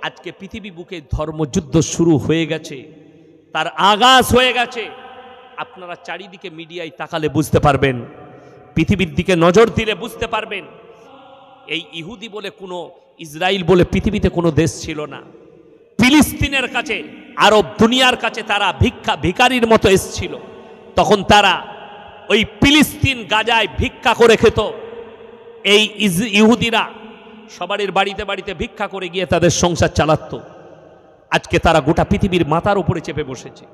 আজকে পৃথিবী বুকে ধর্মযুদ্ধ শুরু হয়ে গেছে, তার আগাজ হয়ে গেছে। আপনারা চারিদিকে মিডিয়ায় তাকালে বুঝতে পারবেন, পৃথিবীর দিকে নজর দিলে বুঝতে পারবেন, এই ইহুদি বলে কোনো, ইসরায়েল বলে পৃথিবীতে কোনো দেশ ছিল না। ফিলিস্তিনের কাছে, আরব দুনিয়ার কাছে তারা ভিখারির মতো এসছিল। তখন তারা ওই ফিলিস্তিন গাজায় ভিক্ষা করে খেত। এই ইহুদিরা সবারই বাড়িতে বাড়িতে ভিক্ষা করে গিয়ে তাদের সংসার চালাতো। আজকে তারা গোটা পৃথিবীর মাথার উপরে চেপে বসেছে।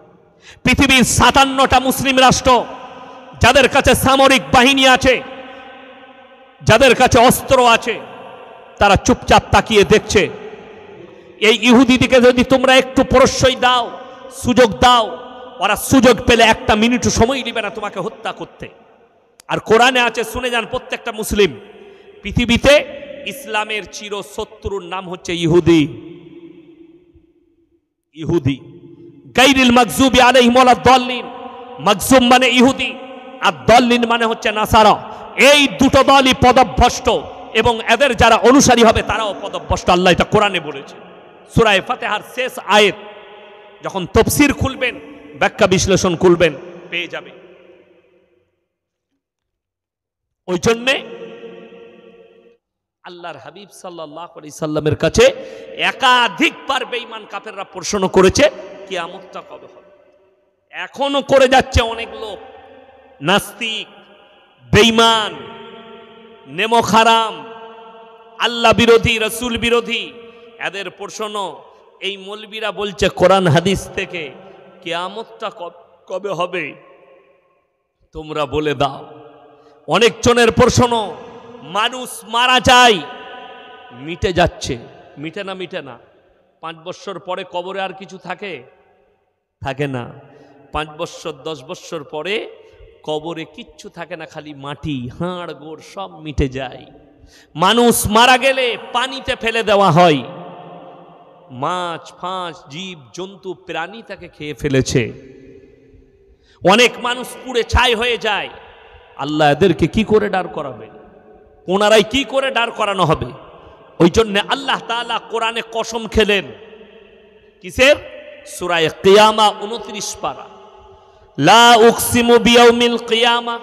পৃথিবীর 57টা মুসলিম রাষ্ট্র, যাদের কাছে সামরিক বাহিনী আছে, যাদের কাছে অস্ত্র আছে, তারা চুপচাপ তাকিয়ে দেখছে। এই ইহুদিদিকে যদি তোমরা একটু প্রশ্রয় দাও, সুযোগ দাও, ওরা সুযোগ পেলে একটা মিনিটও সময় নেবে না তোমাকে হত্যা করতে। আর কোরআনে আছে, শুনে যান প্রত্যেকটা মুসলিম, পৃথিবীতে ইসলামের চিরশত্রুর নাম হচ্ছে ইহুদি। ইহুদি গায়রিল মাগজুবি আলাইহিম ওয়ালাদ দাল্লিন। মাগজুম মানে ইহুদি, আর দাল্লিন মানে হচ্ছে নাসারা। এই দুটো দলই পদভ্রষ্ট, এবং এদের যারা অনুসারী হবে তারাও পদভ্রষ্ট। আল্লাহ এটা কোরআনে বলেছে, সূরা ফাতিহার শেষ আয়াত। যখন তাফসীর খুলবেন, ব্যাখ্যা বিশ্লেষণ খুলবেন, পেয়ে যাবে। ওই জন্যে আল্লাহর হাবিব সাল্লাল্লাহু আলাইহি সাল্লামের কাছে একাধিকবার বেঈমান কাফেররা প্রশ্ন করেছে, কিয়ামতটা কবে হবে। এখনো করে যাচ্ছে অনেক লোক, নাস্তিক, বেঈমান, নেমক হারাম, আল্লাহ বিরোধী, রাসূল বিরোধী। এদের প্রশ্ন, এই মৌলবীরা বলছে কোরআন হাদিস থেকে, কিয়ামতটা কবে হবে তোমরা বলে দাও। অনেক জনের প্রশ্ন, মানুষ মারা যায়, মিটে যাচ্ছে, মিটে না 5 বছর পরে কবরে আর কিছু থাকে? থাকে না। 5 বছর 10 বছর পরে কবরে কিচ্ছু থাকে না, খালি মাটি, হাড় গোড় সব মিটে যায়। মানুষ মারা গেলে পানিতে ফেলে দেওয়া হয়, মাছ ফাঁস জীব জন্তু প্রাণী তাকে খেয়ে ফেলেছে। অনেক মানুষ পুড়ে ছাই হয়ে যায়। আল্লাহ এদেরকে কি করে দাঁড় করাবে? ওনারাই কি করে দাঁড় করানো হবে? ওই জন্য আল্লাহ তাআলা কোরআনে কসম খেলেন, কিসের? সূরা কিয়ামা 29 পারা, লা উকসিমু বিয়াউমিল কিয়ামা।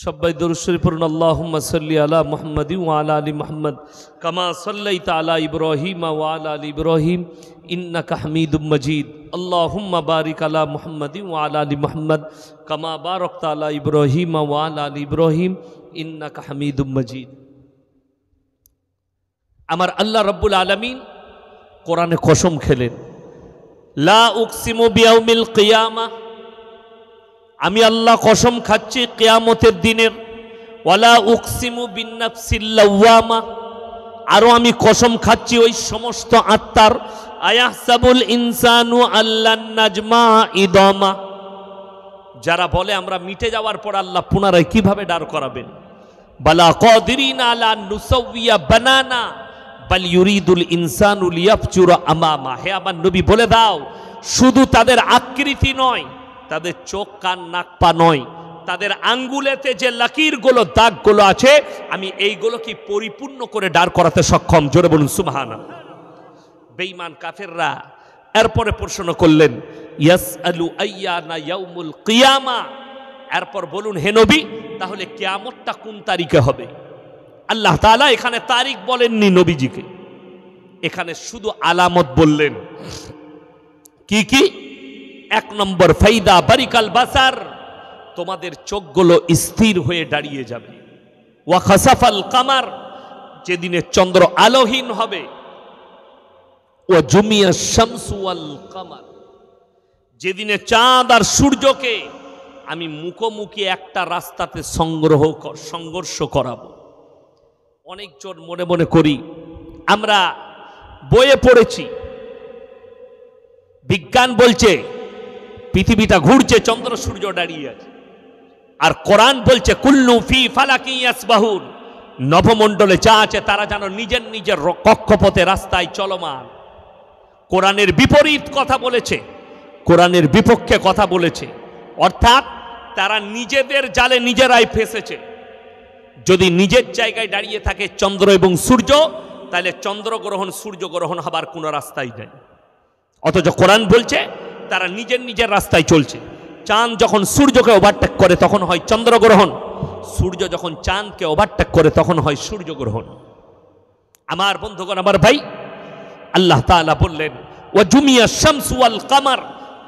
সবাই দরুদ শরীফ পড়ুন। আল্লাহুম্মা সাল্লি আলা মুহাম্মাদিন ওয়া আলা আলি মুহাম্মাদ কামা সাল্লাইতা আলা ইব্রাহিম ওয়া আলা আলি ইব্রাহিম ইন্নাকা হামিদুম মাজিদ। আল্লাহুম্মা বারিক আলা মুহাম্মাদিন ওয়া আলা আলি মুহাম্মাদ কামা বারাকতা আলা ইব্রাহিম ওয়া আলা আলি ইব্রাহিম ইন্নাকা হামিদুম মাজিদ। আমার আল্লাহ রাব্বুল আলামিন কোরআনে কসম খেলেন, লা উকসিমু বিয়াউমিল কিয়ামা, আমি আল্লাহ কসম খাচ্ছি কিয়ামতের দিনের, ওয়ালা উকসিমু বিন্নাফসিল লাওয়ামা, আরো আমি কসম খাচ্ছি ওই সমস্ত আত্মার, আয়াহসাবুল ইনসানু আল্লান নাজমা ইদামা, যারা বলে আমরা মিটে যাওয়ার পর আল্লাহ পুনরায় কিভাবে দাঁড় করাবেন। বালা কাদিরিনা আলা নুসাউইয়া বানানা বাল ইউরিদুল ইনসানু লিয়াফজুরা আমামা। হে আমার নবী বলে দাও, শুধু তাদের আকৃতি নয়, তাদের চোখ কান নাক পা নয়, তাদের আঙ্গুলেতে যে লাকিরগুলো দাগগুলো আছে আমি এইগুলো কি পরিপূর্ণ করে দাঁড় করাতে সক্ষম। জোরে বলুন সুবহানাল্লাহ। বেঈমান কাফেররা এরপরে প্রশ্ন করলেন, ইয়াসআলু আইয়ানা ইয়াউমুল কিয়ামা, এরপর বলুন হে নবী তাহলে কিয়ামতটা কোন তারিখে হবে। আল্লাহ তাআলা এখানে তারিখ বলেননি নবীজিকে, এখানে শুধু আলামত বললেন। কি কি? এক নম্বর, ফাইদা বারিকাল বাসার, তোমাদের চোখগুলো স্থির হয়ে দাঁড়িয়ে যাবে। ওয়া খাসাফাল কামার, যেদিনে চন্দ্র আলোহীন হবে। ওয়া জুমিয়া শামসু ওয়াল কামার, যেদিনে চাঁদ আর সূর্যকে আমি মুখোমুখি একটা রাস্তাতে সংঘর্ষ করাবো। অনেকজন মনে মনে করি, আমরা বইয়ে পড়েছি বিজ্ঞান বলছে পৃথিবীটা ঘুরছে, চন্দ্র সূর্য দাঁড়িয়ে আছে, আর কোরআন বলছে কুল্লু ফি ফালাকি ইয়াসবাহুন, নভমণ্ডলে যা আছে তারা যেন নিজের নিজের কক্ষপথে রাস্তায় চলমান। কোরআনের বিপরীত কথা বলেছে, কোরআনের বিপক্ষে কথা বলেছে, অর্থাৎ তারা নিজেদের জালে নিজেরাই ফেসেছে। যদি নিজের জায়গায় দাঁড়িয়ে থাকে চন্দ্র এবং সূর্য, তাহলে চন্দ্রগ্রহণ সূর্যগ্রহণ হবার কোনো রাস্তাই নেই। অথচ কোরআন বলছে তারা নিজের নিজের রাস্তায় চলছে। চাঁদ যখন সূর্যকে ওভারটেক করে তখন হয় চন্দ্রগ্রহণ, সূর্য যখন চাঁদকে ওভারটেক করে তখন হয় সূর্যগ্রহণ। আমার বন্ধুগণ, আমার ভাই, আল্লাহ তাআলা বললেন ওয়া জুমিয়া শামসু ওয়াল কামার,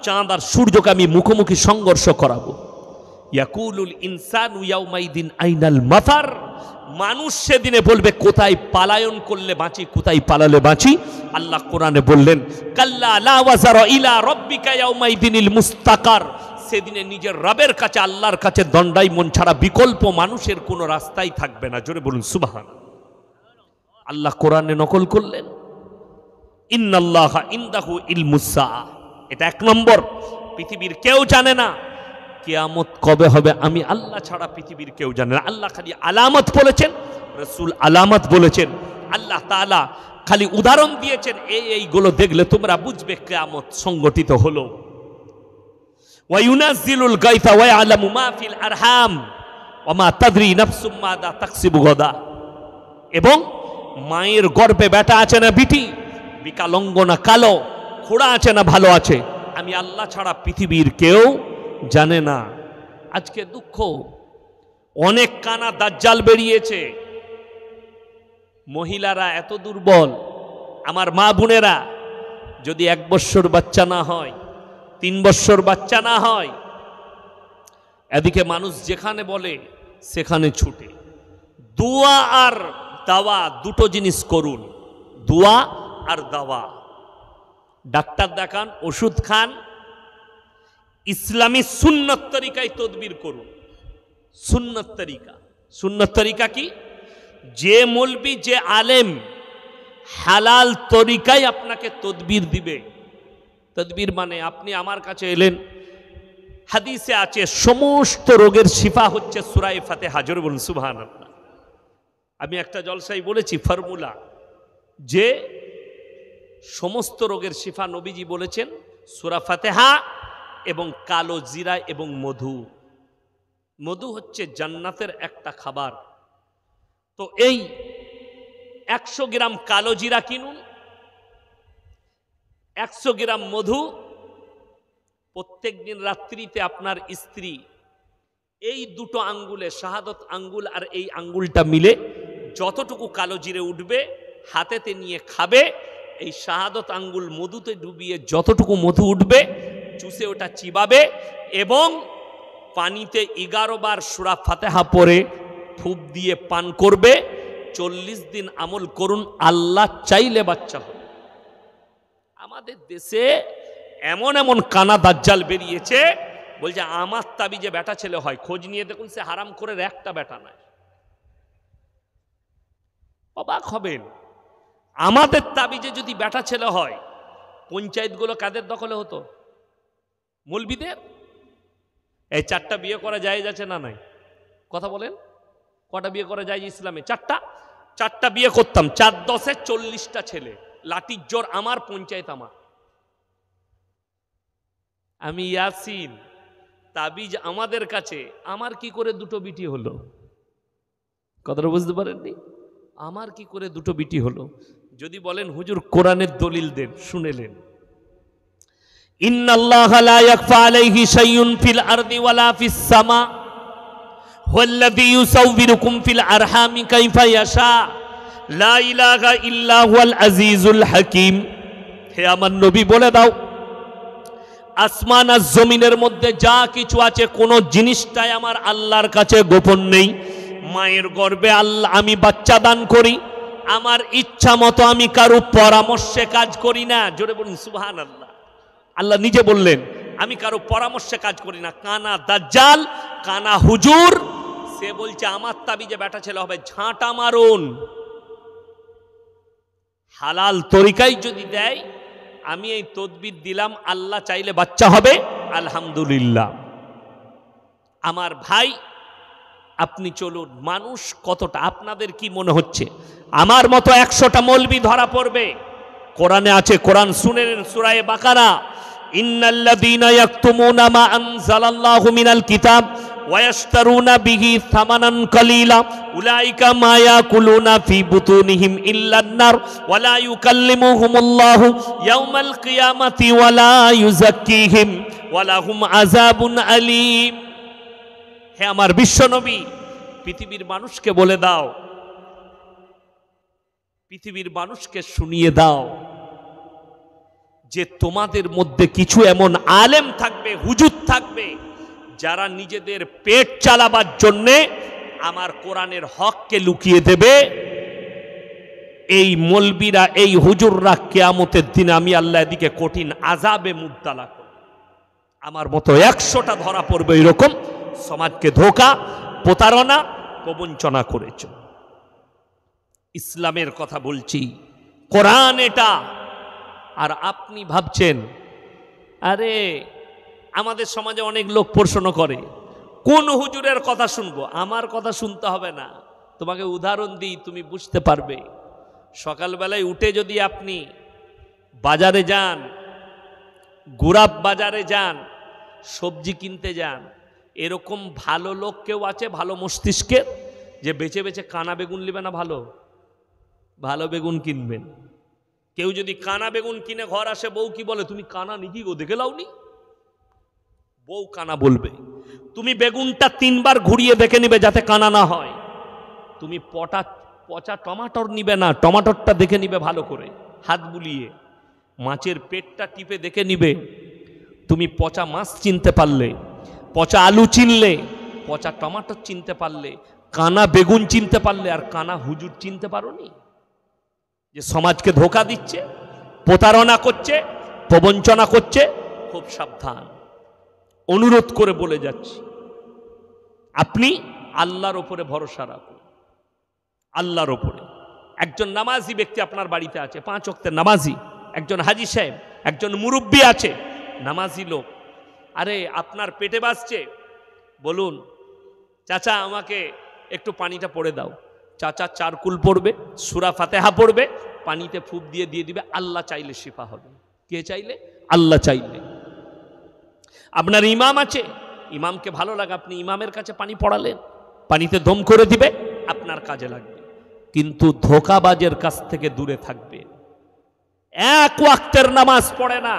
চাঁদ আর সূর্যকে আমি মুখোমুখি সংঘর্ষ করাবো। ইয়াকুলুল ইনসানু ইয়াউমাইদিন আইনাল মাফার, মানুষ সেদিনে বলবে কোথায় পালায়ন করলে বাঁচি, কোথায় পালালে বাঁচি। আল্লাহ কোরআনে বললেন কাল্লা লা ওয়াজারা ইলা রাব্বিকা ইয়াউমাইদিনিল মুস্তাকার, সেদিনে নিজের রবের কাছে আল্লাহর কাছে দণ্ডাই মন ছাড়া বিকল্প মানুষের কোনো রাস্তাই থাকবে না। জোরে বলুন সুবহানাল্লাহ। আল্লাহ কোরআনে নকল করলেন ইন্নাল্লাহা ইনদাহু ইলমুস সাআ, এটা এক নম্বর। পৃথিবীর কেউ জানে না কিয়ামত কবে হবে, আমি আল্লাহ ছাড়া পৃথিবীর কেউ জানে না। আল্লাহ খালি আলামত বলেছেন, রাসূল আলামত বলেছেন, আল্লাহ তাআলা খালি উদাহরণ দিয়েছেন, এইগুলো দেখলে তোমরা বুঝবে কিয়ামত সংগঠিত হলো। ওয়া ইউনাজ্জিলুল গায়থা ওয়া ইয়ালামু মা ফিল আরহাম ওয়া মা তাদরি নাফসুম মাযা তাকসিবু গাদা, এবং মায়ের গর্ভে বেটা আছে না বিটি, বিকলাঙ্গ না কালো, খোড়া আছে না ভালো আছে, আমি আল্লাহ ছাড়া পৃথিবীর কেউ জানে না। আজকে দুঃখ, অনেক কানা দাজ্জাল বেরিয়েছে, মহিলারা এত দুর্বল। আমার মা বোনেরা, যদি 1 বৎসর বাচ্চা না হয়, 3 বৎসর বাচ্চা না হয়, এদিকে মানুষ যেখানে বলে সেখানে ছুটে। দোয়া আর দাওয়া দুটো জিনিস করুন, দোয়া আর দাওয়া। ডাক্তার দেখান, ওষুধ খান, ইসলামী সুন্নত তরিকায় তদবির করুন। সুন্নত তরিকা, সুন্নত তরিকা কি? যে মৌলবি, যে আলেম হালাল তরিকায় আপনাকে তদবির দিবে। তদবির মানে আপনি আমার কাছে এলেন, হাদিসে আছে সমস্ত রোগের শিফা হচ্ছে সূরা ফাতিহা। জোরে বলুন সুবহানাল্লাহ। আমি একটা জলসায় বলেছি ফর্মুলা, যে সমস্ত রোগের শিফা নবীজি বলেছেন সূরা ফাতিহা এবং কালো জিরা এবং মধু। মধু হচ্ছে জান্নাতের একটা খাবার। তো এই 100 গ্রাম কালো জিরা কিনুন, 100 গ্রাম মধু, প্রত্যেক দিন রাত্রিতে আপনার স্ত্রী এই দুটো আঙ্গুলে, শাহাদত আঙ্গুল আর এই আঙ্গুলটা মিলে যতটুকু কালো জিরে উঠবে হাতেতে নিয়ে খাবে। এই শাহাদত আঙ্গুল মধুতে ডুবিয়ে যতটুকু মধু উঠবে চুষে ওটা চিবাবে এবং পানিতে 11 বার সূরা ফাতিহা পড়ে ফুপ দিয়ে পান করবে। 40 দিন আমল করুন, আল্লাহ চাইলে বাচ্চা হবে। আমাদের দেশে এমন এমন কানা দাজ্জাল বেরিয়েছে, বলছে আমার তাবিজে বেটা ছেলে হয়। খোঁজ নিয়ে দেখুন, সে হারাম করে একটা বেটা নাই। অবাক হবেন, আমাদের তাবিজে যদি বেটা ছেলে হয়, পঞ্চায়েতগুলো কাদের দখলে হতো? মৌলবীদের। এই 4টা বিয়ে করা জায়েজ আছে না নাই? কথা বলেন, কটা বিয়ে করা যায় ইসলামে? 4টা বিয়ে করতাম। 4 10 40টা ছেলে, লাঠির জোর আমার, পঞ্চায়েত আমার। আমি ইয়াসিন, তাবিজ আমাদের কাছে, আমার কি করে দুটো বিটি হলো? কথাটা বুঝতে পারেননি? আমার কি করে দুটো বিটি হলো? যদি বলেন হুজুর কোরআনের দলিল দেন, শুনেলেন, ইন্নাল্লাহা লা ইয়াখফা আলাইহি শাইউন ফিল আরদি ওয়ালা ফিস সামা হুয়াল্লাযী ইউসাউবিরুকুম ফিল আরহামি কাইফা ইয়াশা লা ইলাহা ইল্লা হুয়াল আজিজুল হাকীম। হে আমার নবী বলে দাও, আসমান আর জমিনের মধ্যে যা কিছু আছে কোন জিনিসটাই আমার আল্লাহর কাছে গোপন নেই। মায়ের গর্ভে আল্লাহ আমি বাচ্চা দান করি, আমার ইচ্ছা মতো আমি কারো পরামর্শে কাজ করি না। জোরে বলুন সুবহানাল্লাহ। আল্লাহ নিজে বললেন আমি কারো পরামর্শে কাজ করি না। কানা দাজ্জাল, কানা হুজুর, সে বলছে আমার তাবিজে বেটা ছেলে হবে, ঝাঁটা মারুন। হালাল তরিকায় যদি দেয়, আমি এই তদবির দিলাম, আল্লাহ চাইলে বাচ্চা হবে, আলহামদুলিল্লাহ। আমার ভাই, আপনি চলুন, মানুষ কতটা, আপনাদের কি মনে হচ্ছে আমার মতো 100টা মৌলবি ধরা পড়বে? কোরআনে আছে, কোরআন শুনেন, সূরা বাকারা, ইন্নাল্লাযীনা ইয়াকতুমুনা মা আনজালাল্লাহু মিনাল কিতাব ওয়া ইয়াশতারুনা বিহি থামানান কালীলা উলাইকা মা ইয়াকুলুনা ফি বুতুনিহিম ইল্লান নার ওয়া লা ইউকাল্লিমুহুমুল্লাহু ইয়াওমাল কিয়ামাতি ওয়া লা ইউযাক্কিহিম ওয়া লাহুম আযাবুন আলীম। হে আমার বিশ্বনবী, পৃথিবীর মানুষকে বলে দাও, পৃথিবীর মানুষকে শুনিয়ে দাও যে তোমাদের মধ্যে কিছু এমন আলেম থাকবে, হুজুর থাকবে, যারা নিজেদের পেট চালাবার জন্যে আমার কোরআনের হককে লুকিয়ে দেবে। এই মৌলবীরা, এই হুজুররা কিয়ামতের দিনে আমি আল্লাহ এদিকে কঠিন আযাবে মুবতালা করব। আমার মতো 100টা ধরা পড়বে এরকম সমাজকে ধোঁকা, প্রতারণা, প্রবঞ্চনা করেছ। ইসলামের কথা বলছি, কোরআন এটা। আর আপনি ভাবছেন, আরে আমাদের সমাজে অনেক লোক প্রশ্ন করে কোন হুজুরের কথা শুনবো? আমার কথা শুনতে হবে না, তোমাকে উদাহরণ দিই, তুমি বুঝতে পারবে। সকালবেলায় উঠে যদি আপনি বাজারে যান, গোরাপ বাজারে যান, সবজি কিনতে যান, এরকম ভালো লোক কেউ আছে ভালো মস্তিষ্কের, যে বেছে বেছে কানা বেগুন নেবে না, ভালো ভালো বেগুন কিনবেন? কেউ যদি কানা বেগুন কিনে ঘর আসে, বউ কি বলে, তুমি কানা নাকি গো, দেখে লাওনি? বউ কানা বলবে। তুমি বেগুনটা 3 বার ঘুরিয়ে দেখে নিবে যাতে কানা না হয়। তুমি পচা টমাটর নিবে না, টমাটরটা দেখে নিবে ভালো করে হাত বুলিয়ে। মাছের পেটটা টিপে দেখে নিবে। তুমি পচা মাছ চিনতে পারলে, পচা আলু চিনলে, পচা টমাটর চিনতে পারলে, কানা বেগুন চিনতে পারলে, আর কানা হুজুর চিনতে পারোনি? যে সমাজকে ধোঁকা দিচ্ছে, প্রতারণা করছে, প্রবঞ্চনা করছে, খুব সাবধান। অনুরোধ করে বলে যাচ্ছি, আপনি আল্লাহর উপরে ভরসা রাখুন, আল্লাহর উপরে। একজন নামাজি ব্যক্তি আপনার বাড়িতে আছে, 5 ওয়াক্তের নামাজি, একজন হাজি সাহেব, একজন মুরব্বী আছে, নামাজি লোক। আরে আপনার পেটে বাজছে, বলুন চাচা আমাকে একটু পানিটা পড়ে দাও। চাচা চারকুল পড়বে, সূরা ফাতিহা পড়বে, পানিতে ফুপ দিয়ে দিবে। আল্লাহ চাইলে শিফা হবে। কে চাইলে? আল্লাহ চাইলে। আপনার ইমাম আছে, ইমামকে ভালো লাগে, আপনি ইমামের কাছে পানি পড়ালেন, পানিতে দম করে দিবে, আপনার কাজে লাগবে। কিন্তু ধোঁকাবাজের কাছ থেকে দূরে থাকবে। 1 ওয়াক্তের নামাজ পড়ে না,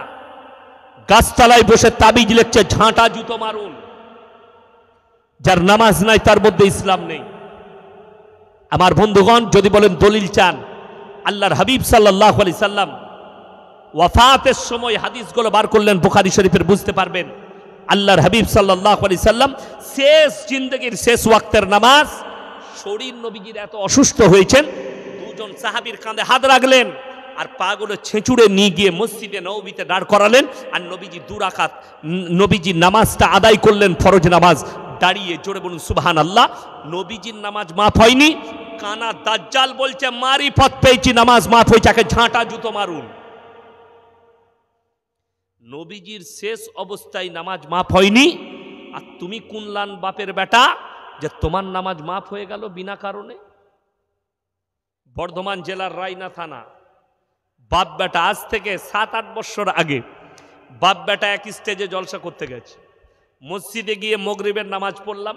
গাছতলায় বসে তাবিজ লিখছে, ঝাঁটা জুতো মারুন। যার নামাজ নাই তার মধ্যে ইসলাম নেই। আমার বন্ধুগণ, যদি বলেন দলিল চান, আল্লাহর হাবিব সাল্লাল্লাহু আলাইহি সাল্লাম ওয়াফাতের সময় হাদিসগুলো বার করলেন, বুখারী শরীফের, বুঝতে পারবেন। আল্লাহর হাবিব সাল্লাল্লাহু আলাইহি সাল্লাম শেষ জিন্দেগির শেষ ওয়াক্তের নামাজ, শরীর নবীজির এত অসুস্থ হয়েছেন, দুজন সাহাবীর কাঁধে হাত রাখলেন আর পাগুলো ছেঁচুড়ে নিয়ে গিয়ে মসজিদে নববীতে দাঁড় করালেন, আর নবীজি 2 রাকাত নবীজি নামাজটা আদায় করলেন, ফরজ নামাজ। দাঁড়িয়ে জোরে বলুন সুবহানাল্লাহ। নবীজির নামাজ মাফ হয়নি, কানা দাজ্জাল বলছে মারিফত পেয়েছি, নামাজ মাফ হয়েছে, একে ঝাঁটা জুতো মারুন। নবীজির শেষ অবস্থায় নামাজ মাফ হয়নি, আর তুমি কুনলান বাপের বেটা যে তোমার নামাজ মাফ হয়ে গেল বিনা কারণে। বর্ধমান জেলার রায়না থানা, বাপ বেটা আজ থেকে 7-8 বছর আগে বাপ বেটা এক স্টেজে জলসা করতে গেছে। মসজিদে গিয়ে মাগরিবের নামাজ পড়লাম,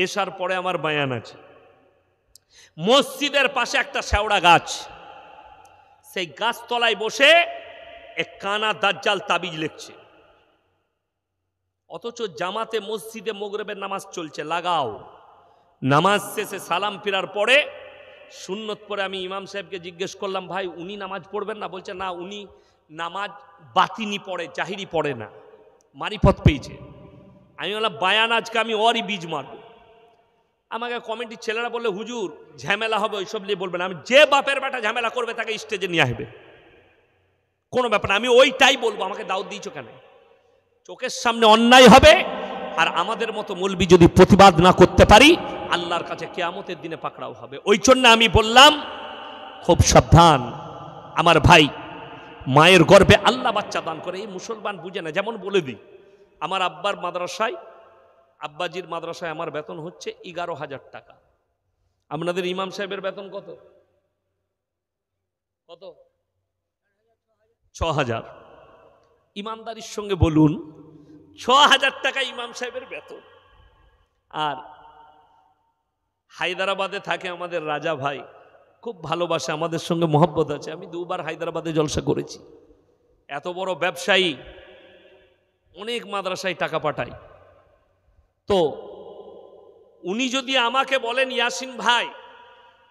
এশার পরে আমার বায়ান আছে। মসজিদের পাশে একটা শেওড়া গাছ, সেই গাছতলায় বসে এক কানা দাজ্জাল তাবিজ লিখছে, অথচ জামাতে মসজিদে মাগরিবের নামাজ চলছে। লাগাও। নামাজ শেষে সালাম ফেরার পরে সুন্নত পরে আমি ইমাম সাহেবকে জিজ্ঞেস করলাম, ভাই উনি নামাজ পড়বেন না? বলছে না, উনি নামাজ বাতিনি পড়ে, জাহিরি পড়ে না, মারিফত পেয়েছে। আমি বললাম বায়ান আজকে আমি ওরই বীজ মারব। আমাকে কমিটির ছেলেরা বললে হুজুর ঝামেলা হবে, ওইসব নিয়ে বলবেন। আমি যে বাপের বেটা ঝামেলা করবে তাকে স্টেজে নিয়ে আসবে, কোনো ব্যাপার না, আমি ওইটাই বলবো। আমাকে দাওয়াত দিয়েছো কেন? চোখের সামনে অন্যায় হবে, আর আমাদের মতো মৌলবি যদি প্রতিবাদ না করতে পারি, আল্লাহর কাছে কিয়ামতের দিনে পাকড়াও হবে। ওই জন্য আমি বললাম খুব সাবধান আমার ভাই। মায়ের গর্ভে আল্লাহ বাচ্চা দান করে, এই মুসলমান বুঝে না। যেমন বলে দিই, আমার আব্বার মাদ্রাসায়, আব্বাজির মাদ্রাসায় আমার বেতন হচ্ছে 11,000 টাকা। আপনাদের ইমাম সাহেবের বেতন কত? কত? 6,000। ইমানদারির সঙ্গে বলুন, 6,000 টাকা ইমাম সাহেবের বেতন। আর হায়দ্রাবাদে থাকে আমাদের রাজা ভাই, খুব ভালোবাসে, আমাদের সঙ্গে মহব্বত আছে। আমি 2 বার হায়দ্রাবাদে জলসা করেছি। এত বড় ব্যবসায়ী, অনেক মাদ্রাসায় টাকা পাঠায়। তো উনি যদি আমাকে বলেন ইয়াসিন ভাই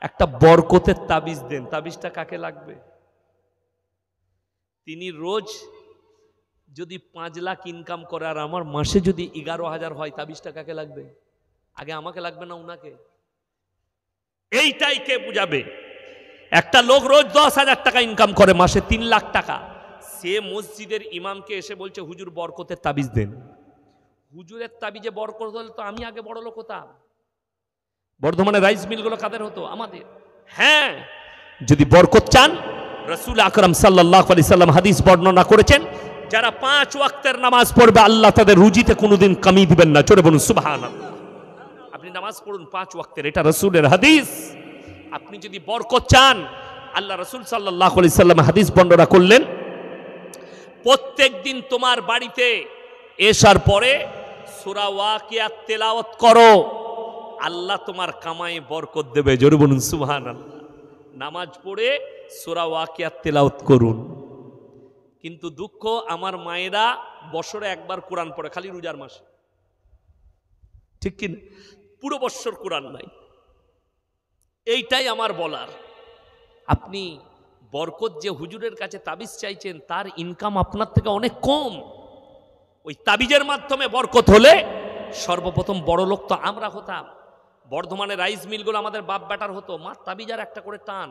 একটা বরকতের তাবিজ দেন, তাবিজটা কাকে লাগবে? তিনি রোজ যদি 5 লাখ ইনকাম করে আর আমার মাসে যদি 11,000 হয়, তাবিজটা কাকে লাগবে? আগে আমাকে লাগবে না উনাকে? এইটাই কে বুঝাবে? একটা লোক রোজ 10,000 টাকা ইনকাম করে, মাসে 3 লাখ টাকা, সে মসজিদের ইমামকে এসে বলছে হুজুর বরকতের তাবিজ দেন। হুজুরের তাবিজে বরকত হলে তো আমি আগে বড় লোক হতাম। বর্ধমানে রাইস মিলগুলো কাদের হতো? আমাদের। হ্যাঁ, যদি বরকত চান, রাসূল আকরাম সাল্লাল্লাহু আলাইহি সাল্লাম হাদিস বর্ণনা করেছেন, যারা 5 ওয়াক্তের নামাজ পড়বে আল্লাহ তাদের রুজিতে কোনোদিন কমি দিবেন না। চলে বলুন সুবহানাল্লাহ। আপনি নামাজ পড়ুন 5 ওয়াক্তের, এটা রাসূলের হাদিস। আপনি যদি বরকত চান, আল্লাহ রাসূল সাল্লাল্লাহু আলাইহি সাল্লাম হাদিস বর্ণনা করলেন, প্রত্যেক দিন তোমার বাড়িতে এশার পরে সূরা ওয়াকিয়াত তেলাওয়াত করো, আল্লাহ তোমার কামায়ে বরকত দেবে। জোরে বলুন সুবহানাল্লাহ। নামাজ পড়ে সূরা ওয়াকিয়াত তেলাওয়াত করুন। কিন্তু দুঃখ, আমার মায়েরা বছরে একবার কোরআন পড়ে, খালি রোজার মাসে, ঠিক কি না? পুরো বছর কোরআন নাই। এইটাই আমার বলার। আপনি বরকত যে হুজুরের কাছে তাবিজ চাইছেন, তার ইনকাম আপনার থেকে অনেক কম। ওই তাবিজের মাধ্যমে বরকত হলে সর্বপ্রথম বড় লোক তো আমরা হতাম। বর্ধমানে রাইস মিলগুলো আমাদের বাপ বেটার হতো, মা তাবিজ আর একটা করে টান,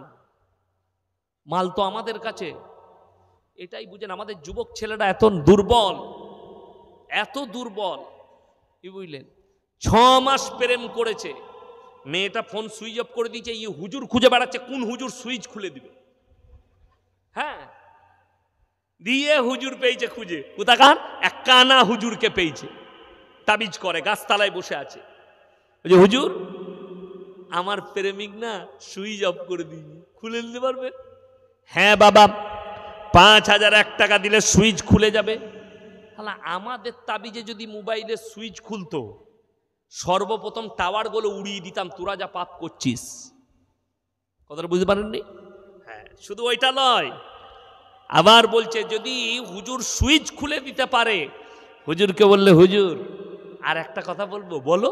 মাল তো আমাদের কাছে। এটাই বুঝেন, আমাদের যুবক ছেলেরা এত দুর্বল, এত দুর্বল, কি বুঝলেন? 6 মাস প্রেম করেছে, মেয়েটা ফোন সুইচ অফ করে দিয়েছে, এই হুজুর খুঁজে বেড়াচ্ছে কোন হুজুর সুইচ খুলে দিবে। হ্যাঁ, দিয়ে হুজুর পেয়েছে খুঁজে, কোথাকার এক কানা হুজুরকে পেয়েছে, তাবিজ করে, গাছতলায় বসে আছে। বলছে হুজুর আমার প্রেমিক না সুইচ অফ করে দিয়েছে, খুলে দিতে পারবে? হ্যাঁ বাবা, 5,001 টাকা দিলে সুইচ খুলে যাবে। তাহলে আমাদের তাবিজে যদি মোবাইলে সুইচ খুলতো, সর্বপ্রথম টাওয়ারগুলো উড়িয়ে দিতাম, তোরা যা পাপ করছিস। কথাটা বুঝতে পারেননি? হ্যাঁ, শুধু ওইটা নয়, আবার বলছে যদি হুজুর সুইচ খুলে দিতে পারে, হুজুরকে বললে হুজুর আর একটা কথা বলবো, বলো।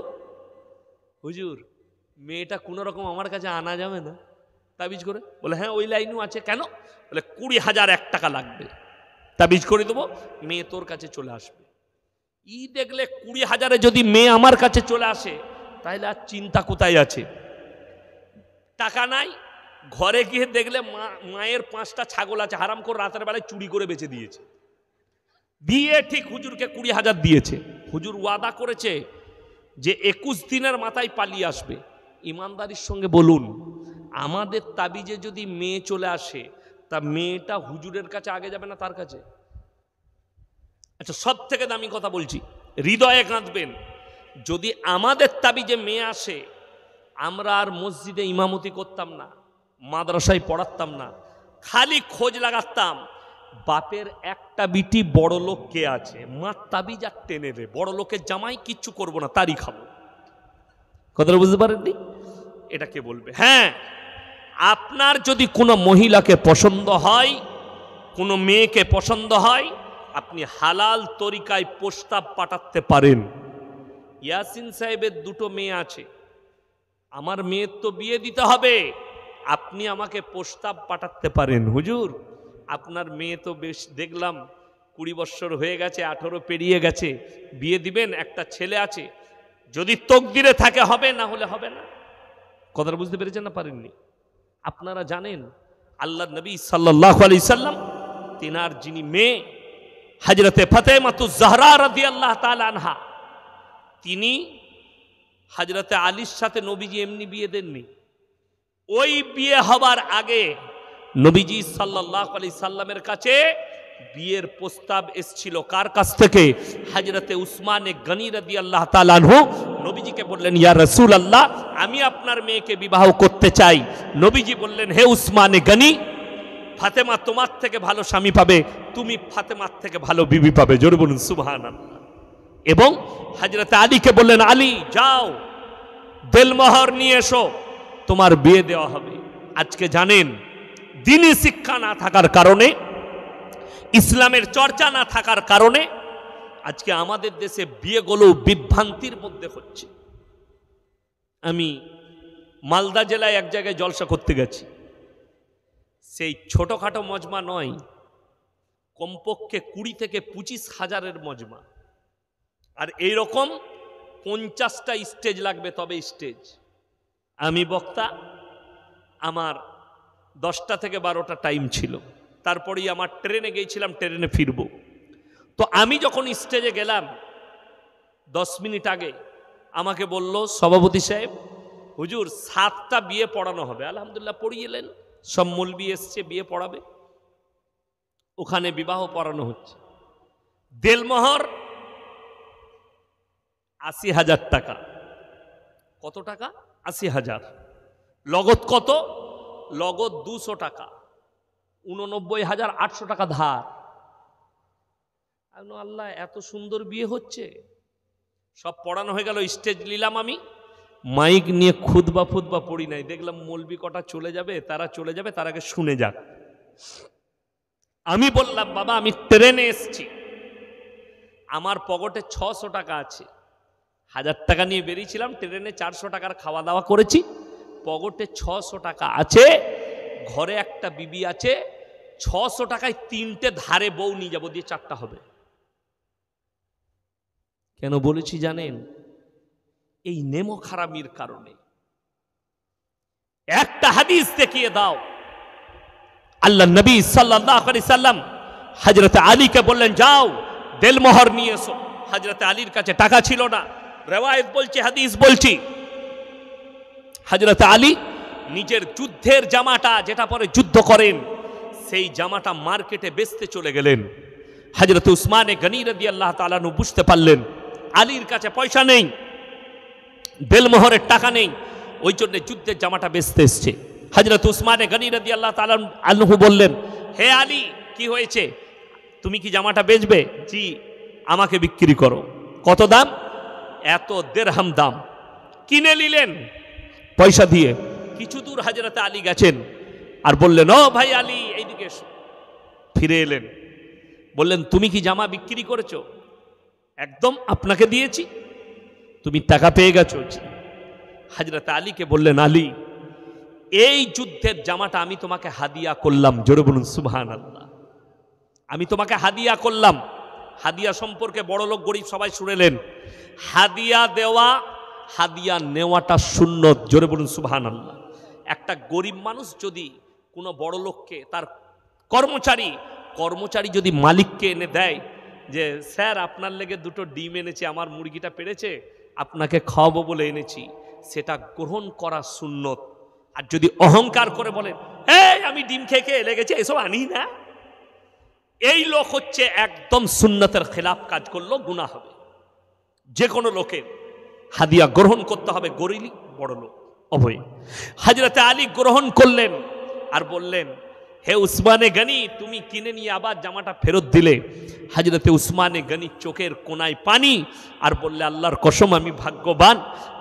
হুজুর মেয়েটা কোনো রকম আমার কাছে আনা যাবে না তাবিজ করে? বলে হ্যাঁ ওই লাইনও আছে। কেন? বলে 20,001 টাকা লাগবে, তাবিজ করে দেবো, মেয়ে তোর কাছে চলে আসবে। দেখলে 20,000-এ যদি মেয়ে আমার কাছে চলে আসে তাহলে আর চিন্তা কোথায় আছে? টাকা নাই, ঘরে গিয়ে দেখলে মায়ের 5টা ছাগল আছে, হারাম করে রাতের বেলায় চুরি করে বেচে দিয়েছে, দিয়ে ঠিক হুজুরকে 20,000 দিয়েছে। হুজুর ওয়াদা করেছে যে 21 দিনের মাথায় পালিয়ে আসবে। ইমানদারির সঙ্গে বলুন, আমাদের তাবিজে যদি মেয়ে চলে আসে তা মেয়েটা হুজুরের কাছে আগে যাবে না তার কাছে? আচ্ছা সব থেকে দামি কথা বলছি, হৃদয়ে কাঁদবেন, যদি আমাদের তাবিজে মেয়ে আসে, আমরা আর মসজিদে ইমামতি করতাম না, মাদ্রাসায় পড়াতাম না, খালি খোঁজ লাগাতাম বাপের একটা বিটি বড় লোক কে আছে, মা তাবিজ আর টেনে দে, বড় লোকের জামাই কিচ্ছু করব না, তারই খাবো। কথাটা বুঝতে পারেননি? এটা কে বলবে? হ্যাঁ, আপনার যদি কোনো মহিলাকে পছন্দ হয়, কোনো মেয়েকে পছন্দ হয়, আপনি হালাল তরিকায় প্রস্তাব পাঠাতে পারেন। ইয়াসিন সাহেবের 2টো মেয়ে আছে, আমার মেয়ের তো বিয়ে দিতে হবে, আপনি আমাকে প্রস্তাব পাঠাতে পারেন। হুজুর আপনার মেয়ে তো বেশ দেখলাম 20 বছর হয়ে গেছে, 18 পেরিয়ে গেছে, বিয়ে দিবেন, একটা ছেলে আছে, যদি তকদিরে থাকে হবে, না হলে হবে না। কথাটা বুঝতে পেরেছেন না পারেননি? আপনারা জানেন আল্লাহর নবী সাল্লাল্লাহু আলাইহি সাল্লাম, তিনার যিনি মেয়ে হযরতে ফাতেমাতুজ জাহরা রাদিয়াল্লাহু তাআলা আনহা, তিনি হযরতে আলীর সাথে নবীজি এমনি বিয়ে দেননি। ওই বিয়ে হবার আগে নবীজি সাল্লাল্লাহু আলাইহি সাল্লামের কাছে বিয়ের প্রস্তাব এসেছিল। কার কাছ থেকে? হযরতে উসমানে গনি রাদিয়াল্লাহু তাআলা আনহু নবীজিকে বললেন, ইয়া রাসূলুল্লাহ, আমি আপনার মেয়েকে বিবাহ করতে চাই। নবীজি বললেন, হে উসমানে গনি, ফাতেমা তোমার থেকে ভালো স্বামী পাবে, তুমি ফাতেমার থেকে ভালো বিবি পাবে। জোরে বলুন সুবহানাল্লাহ। এবং হযরতে আলীকে বললেন, আলী যাও দেলমোহর নিয়ে এসো, তোমার বিয়ে দেওয়া হবে। আজকে জানেন দ্বীনি শিক্ষা না থাকার কারণে, ইসলামের চর্চা না থাকার কারণে আজকে আমাদের দেশে বিয়েগুলো বিভ্রান্তির মধ্যে হচ্ছে। আমি মালদা জেলায় এক জায়গায় জলসা করতে গেছি, সেই ছোটখাটো মজমা নয়, কমপক্ষে 20 থেকে 25 হাজারের মজমা, আর এইরকম 50টা স্টেজ লাগবে, তবে স্টেজ। আমি বক্তা, আমার 10টা থেকে 12টা টাইম ছিল, তারপরেই আমার ট্রেনে গিয়েছিলাম, ট্রেনে ফিরবো। তো আমি যখন স্টেজে গেলাম 10 মিনিট আগে, আমাকে বলল সভাপতি সাহেব, হুজুর 7টা বিয়ে পড়ানো হবে। আলহামদুলিল্লাহ পড়িয়ে এলেন, সব মৌলবি এসছে, বিয়ে পড়াবে। ওখানে বিবাহ পড়ানো হচ্ছে। দেলমোহর 80,000 টাকা। কত টাকা? 80,000। লগত কত? লগত 200 টাকা, 89,800 টাকা ধার। আল্লাহ, এত সুন্দর বিয়ে হচ্ছে। সব পড়ানো হয়ে গেল, স্টেজ নিলাম আমি, মাইক নিয়ে খুতবা পড়ি নাই, দেখলাম মৌলবি কটা চলে যাবে, তারা চলে যাবে, তার আগে শুনে যাক। আমি বললাম, বাবা আমি ট্রেনে এসছি, আমার পকেটে 600 টাকা আছে, 1000 টাকা নিয়ে বেরিয়েছিলাম, ট্রেনে 400 টাকার খাওয়া দাওয়া করেছি, পকেটে 600 টাকা আছে, ঘরে একটা বিবি আছে, 600 টাকায় 3টে ধারে বউ নিয়ে যাবো, দিয়ে 4টা হবে। কেন বলেছি জানেন? এই নেমো খারামির কারণে। একটা হাদিস দেখিয়ে দাও, আল্লাহ নবী সাল্লাল্লাহু আলাইহি সাল্লাম হযরতে আলীকে বললেন, যাও দেলমোহর নিয়ে এসো। হযরতে আলীর কাছে টাকা ছিল না, রিওয়ায়াত বলছি, হাদিস বলছি। হযরতে আলী নিজের যুদ্ধের জামাটা, যেটা পরে যুদ্ধ করেন, সেই জামাটা মার্কেটে বেচতে চলে গেলেন। হযরতে উসমানে গনি রাদিয়াল্লাহু তাআলা আনহু বুঝতে পারলেন আলীর কাছে পয়সা নেই, দেলমোহরের টাকা নেই, ওই জন্য যুদ্ধের জামাটা বেচতে এসছে। হযরত উসমানে গনি রাদিয়াল্লাহু তাআলা আনহু বললেন, হে আলী, কি হয়েছে, তুমি কি জামাটা বেচবে? জি, আমাকে বিক্রি করো। কত দাম? এত দিরহাম দাম। কিনে নিলেন পয়সা দিয়ে। কিছু দূর হযরতে আলী গেছেন, আর বললেন, ও ভাই আলী, এইদিকে এসো। ফিরে এলেন, বললেন, তুমি কি জামা বিক্রি করেছো? একদম, আপনাকে দিয়েছি। তুমি টাকা পেয়ে গেছো? হযরত আলীকে বললেন, আলী, এই যুদ্ধের জামাটা আমি তোমাকে হাদিয়া করলাম। জোরে বলুন সুবহানাল্লাহ। আমি তোমাকে হাদিয়া করলাম। হাদিয়া সম্পর্কে বড় লোক গরিব সবাই শুনেলেন। হাদিয়া দেওয়া, হাদিয়া নেওয়াটা সুন্নত। জোরে বলুন সুবহানাল্লাহ। একটা গরিব মানুষ যদি কোনো বড় লোককে, তার কর্মচারী যদি মালিককে এনে দেয় যে স্যার আপনার লেগে দুটো ডিম এনেছি, আমার মুরগিটা পেড়েছে, আপনাকে খাওয়াবো বলে এনেছি, সেটা গ্রহণ করা সুন্নত। আর যদি অহংকার করে বলেন এই আমি ডিম খেয়ে লেগেছে, এসব আনি না, এই লোক হচ্ছে একদম সুন্নতের খেলাফ কাজ করলো, গুনাহ হবে। যে কোনো লোকের হাদিয়া গ্রহণ করতে হবে, গরিব বড় লোক উভয়। হযরত আলী গ্রহণ করলেন আর বললেন, হে উসমানে গনি, তুমি কিনে নিয়ে আবার জামাটা ফেরত দিলে। হযরতে উসমানে গনি চোখের কোনায় পানি, আর বললে, আল্লাহর কসম, আমি ভাগ্যবান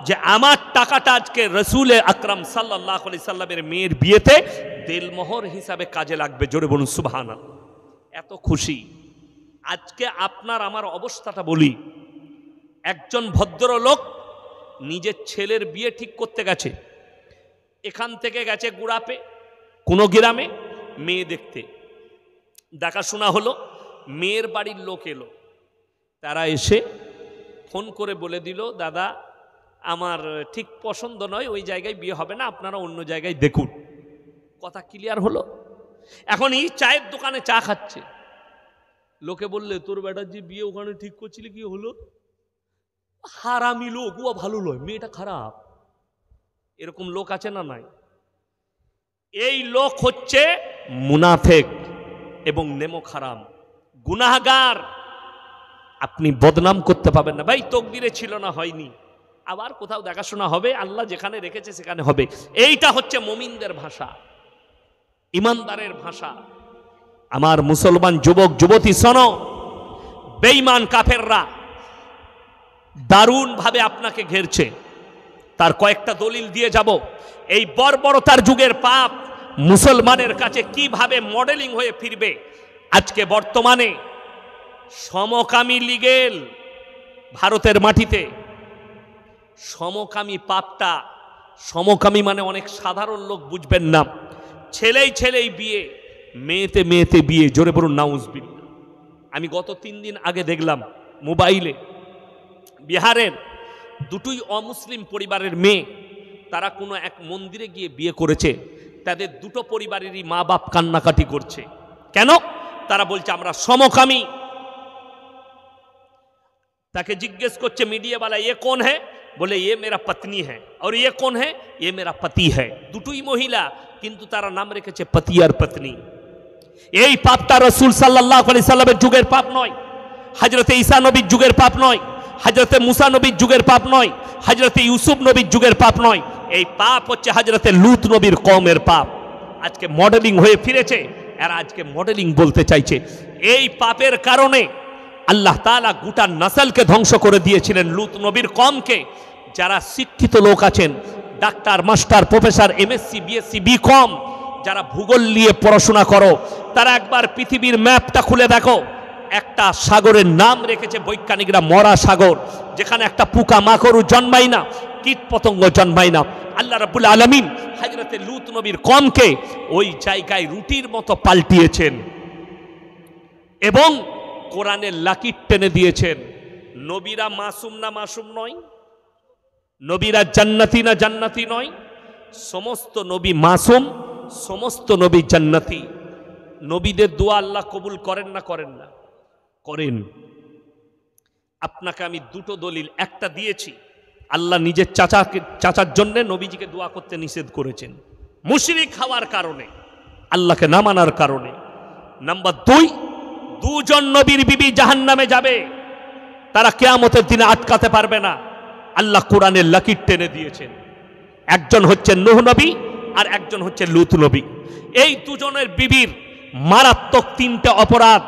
যে আমার টাকাটা আজকে রাসূল আকরাম সাল্লাল্লাহু আলাইহি সাল্লামের মেয়ের বিয়েতে দেলমোহর হিসাবে কাজে লাগবে। জোরে বলুন সুবহানাল্লাহ। এত খুশি। আজকে আপনার আমার অবস্থাটা বলি, একজন ভদ্রলোক নিজের ছেলের বিয়ে ঠিক করতে গেছে, এখান থেকে গেছে গুড়াপে কোনো গ্রামে মেয়ে দেখতে, দেখাশোনা হলো, মেয়ের বাড়ির লোক এলো, তারা এসে ফোন করে বলে দিল, দাদা আমার ঠিক পছন্দ নয়, ওই জায়গায় বিয়ে হবে না, আপনারা অন্য জায়গায় দেখুন। কথা ক্লিয়ার হলো? এখন এই চায়ের দোকানে চা খাচ্ছে, লোকে বললে, তোর বেটার যে বিয়ে ওখানে ঠিক করছিলি, কি হলো? হারামি লোক, ও ভালো নয়, মেয়েটা খারাপ। এরকম লোক আছে না নাই? এই লোক হচ্ছে মুনাফেক এবং নেমক হারাম, গুনাহগার। আপনি বদনাম করতে পাবেন না। ভাই তকদিরে ছিল না, হয়নি, আবার কোথাও দেখাশোনা হবে, আল্লাহ যেখানে রেখেছে সেখানে হবে। এইটা হচ্ছে মুমিনদের ভাষা, ইমানদারের ভাষা। আমার মুসলমান যুবক যুবতী শোনো, বেঈমান কাফেররা দারুণ ভাবে আপনাকে ঘেরছে। তার কয়েকটা দলিল দিয়ে যাব। এই বর্বরতার যুগের পাপ মুসলমানের কাছে কিভাবে মডেলিং হয়ে ফিরবে। আজকে বর্তমানে সমকামী লিগেল ভারতের মাটিতে। সমকামী পাপটা, সমকামী মানে অনেক সাধারণ লোক বুঝবেন না, ছেলেই বিয়ে, মেয়েতে বিয়ে। জোরে বলুন নাউজুবিল্লাহ। আমি গত 3 দিন আগে দেখলাম মোবাইলে, বিহারের দুটোই অমুসলিম পরিবারের মেয়ে, তারা কোনো এক মন্দিরে গিয়ে বিয়ে করেছে। তাদের দুটো পরিবারেরই মা বাপ কান্নাকাটি করছে। কেন? তারা বলছে আমরা সমকামী। তাকে জিজ্ঞেস করছে মিডিয়াওয়ালা, ये कौन है? बोले ये मेरा पत्नी है। और ये कौन है? ये मेरा पति है। দুটোই মহিলা, কিন্তু তারা নাম রেখেছে পতি আর পত্নী। এই পাপটা রাসূল সাল্লাল্লাহু আলাইহি সাল্লামের যুগের পাপ নয়, হযরতে ঈসা নবীর যুগের পাপ নয়, হযরতে মুসা নবীর যুগের পাপ নয়, হযরতে ইউসুফ নবীর যুগের পাপ নয়। এই পাপ হচ্ছে হযরতে লূত নবীর কওমের পাপ। আজকে মডেলিং হয়ে ফিরেছে, এরা আজকে মডেলিং বলতে চাইছে। এই পাপের কারণে আল্লাহ তাআলা গোটা নসলকে ধ্বংস করে দিয়েছিলেন, লূত নবীর কওমকে। যারা শিক্ষিত লোক আছেন, doctor, master, professor, MSc, BSc, BCom, যারা ভূগোল নিয়ে পড়াশোনা করো, তারা একবার পৃথিবীর ম্যাপটা খুলে দেখো। একটা সাগরের নাম রেখেছে বৈজ্ঞানিকরা মরা সাগর, যেখানে একটা পোকা মাকড়ও জন্মায় না, কীট পতঙ্গ জন্মায় না। আল্লাহ রাব্বুল আলামিন হযরতে লূত নবীর কওমকে ওই জায়গায় রুটির মতো পাল্টিয়েছেন এবং কোরআনের লাকির টেনে দিয়েছেন। নবীরা মাসুম না মাসুম নয়? নবীরা জান্নাতি না জান্নাতি নয়? সমস্ত নবী মাসুম, সমস্ত নবী জান্নাতি। নবীদের দোয়া আল্লাহ কবুল করেন না করেন না? করেন। আপনাকে আমি দুটো দলিল, একটা দিয়েছি, আল্লাহ নিজের চাচার জন্য নবীজিকে দোয়া করতে নিষেধ করেছেন, মুশরিক হওয়ার কারণে, আল্লাহকে না মানার কারণে। নাম্বার 2, দুজন নবীর বিবি জাহান্নামে যাবে, তারা কিয়ামতের দিনে আটকাতে পারবে না। আল্লাহ কোরআনের লাকির টেনে দিয়েছেন। একজন হচ্ছে নূহ নবী আর একজন হচ্ছে লূত নবী। এই দুজনের বিবির মারাত্মক 3টে অপরাধ।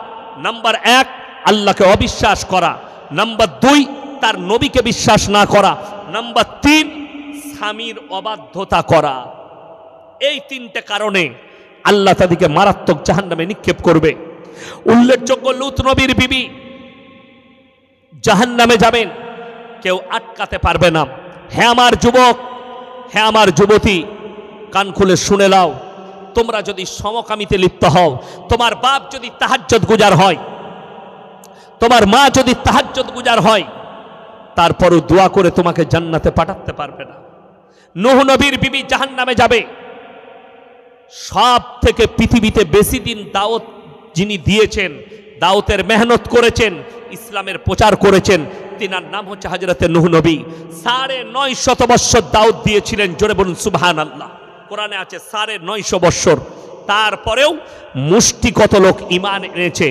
নাম্বার 1, আল্লাহকে অবিশ্বাস করা। নাম্বার 2, তার নবীকে বিশ্বাস না করা। নাম্বার 3, স্বামীর অবাধ্যতা করা। এই 3টে কারণে আল্লাহ তাদেরকে মারাত্মক জাহান্নামে নিক্ষেপ করবে। উল্লেখযোগ্য, লূত নবীর বিবি জাহান্নামে যাবেন, কেউ আটকাতে পারবে না। হে আমার যুবক, হ্যাঁ আমার যুবতী, কান খুলে শুনে নাও, তোমরা যদি সমকামিতে লিপ্ত হও, তোমার বাপ যদি তাহাজ্জুদ গুজার হয়, তোমার মা যদি তাহাজ্জুদ গুজার হয়, তারপরও দোয়া করে তোমাকে জান্নাতে পাঠাতে পারবে না। নূহ নবীর বিবি জাহান্নামে যাবে। সব থেকে পৃথিবীতে বেশি দিন দাওয়াত যিনি দিয়েছেন, দাওয়াতের মেহনত করেছেন, ইসলামের প্রচার করেছেন, তিনার নাম হচ্ছে হযরতে নূহ নবী। 950 বছর দাওয়াত দিয়েছিলেন। জোরে বলুন সুবহানাল্লাহ। কোরআনে আছে 950 বছর। তারপরেও মুষ্টি কত লোক ঈমান এনেছে।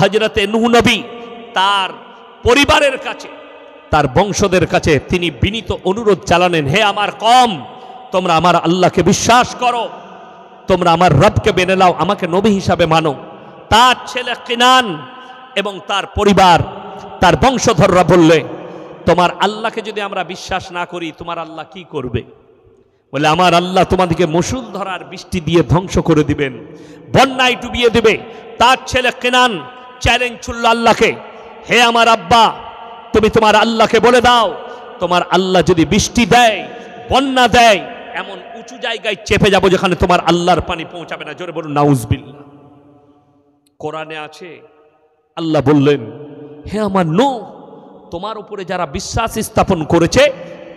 হযরতে নূহ নবী তার পরিবারের কাছে, তার বংশদের কাছে তিনি বিনীত অনুরোধ চালালেন, হে আমার কওম, তোমরা আমার আল্লাহকে বিশ্বাস করো, তোমরা আমার রবকে মেনে নাও, আমাকে নবী হিসাবে মানো। তার ছেলে কিনান এবং তার পরিবার, তার বংশধররা বললে, তোমার আল্লাহকে যদি আমরা বিশ্বাস না করি, তোমার আল্লাহ কি করবে? বলে, আমার আল্লাহ তোমাদেরকে মুষলধারার বৃষ্টি দিয়ে ধ্বংস করে দিবেন, বন্যায় ডুবিয়ে দিবে। তার ছেলে কিনান চ্যালেঞ্জ ছুড়ল আল্লাহকে, হে আমার আব্বা, তুমি তোমার আল্লাহকে বলে দাও, তোমার আল্লাহ যদি বৃষ্টি দেয়, বন্যা দেয়, এমন উঁচু জায়গায় চেপে যাব যেখানে তোমার আল্লাহর পানি পৌঁছাবে না। জোরে বলুন নাউজুবিল্লাহ। কোরআনে আছে, আল্লাহ বললেন, হে আমার নূহ, তোমার উপরে যারা বিশ্বাস স্থাপন করেছে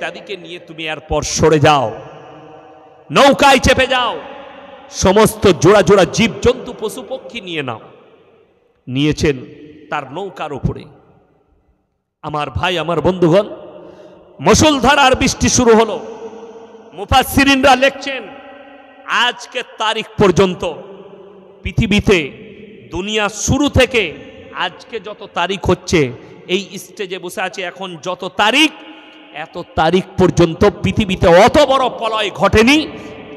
তাদেরকে নিয়ে তুমি এরপর সরে যাও, নৌকায় চেপে যাও, সমস্ত জোড়া জোড়া জীব জন্তু পশু পক্ষী নিয়ে নাও। নিয়েছেন তার নৌকার উপরে। আমার ভাই, আমার বন্ধুগণ, মুষলধারার বৃষ্টি শুরু হলো। মুফাসসিরিনরা লিখছেন, আজকে তারিখ পর্যন্ত পৃথিবীতে দুনিয়া শুরু থেকে আজকে যত তারিখ হচ্ছে, এই স্টেজে বসে আছে এখন যত তারিখ, এত তারিখ পর্যন্ত পৃথিবীতে অত বড় প্রলয় ঘটেনি।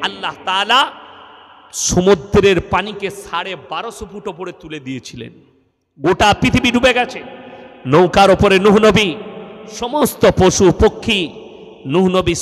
আল্লাহ তাআলা সমুদ্রের পানিকে 1250 ফুট উপরে তুলে দিয়েছিলেন। গোটা পৃথিবী ডুবে গেছে। নৌকার ওপরে নূহ নবী, সমস্ত পশু পক্ষী নূহ নবী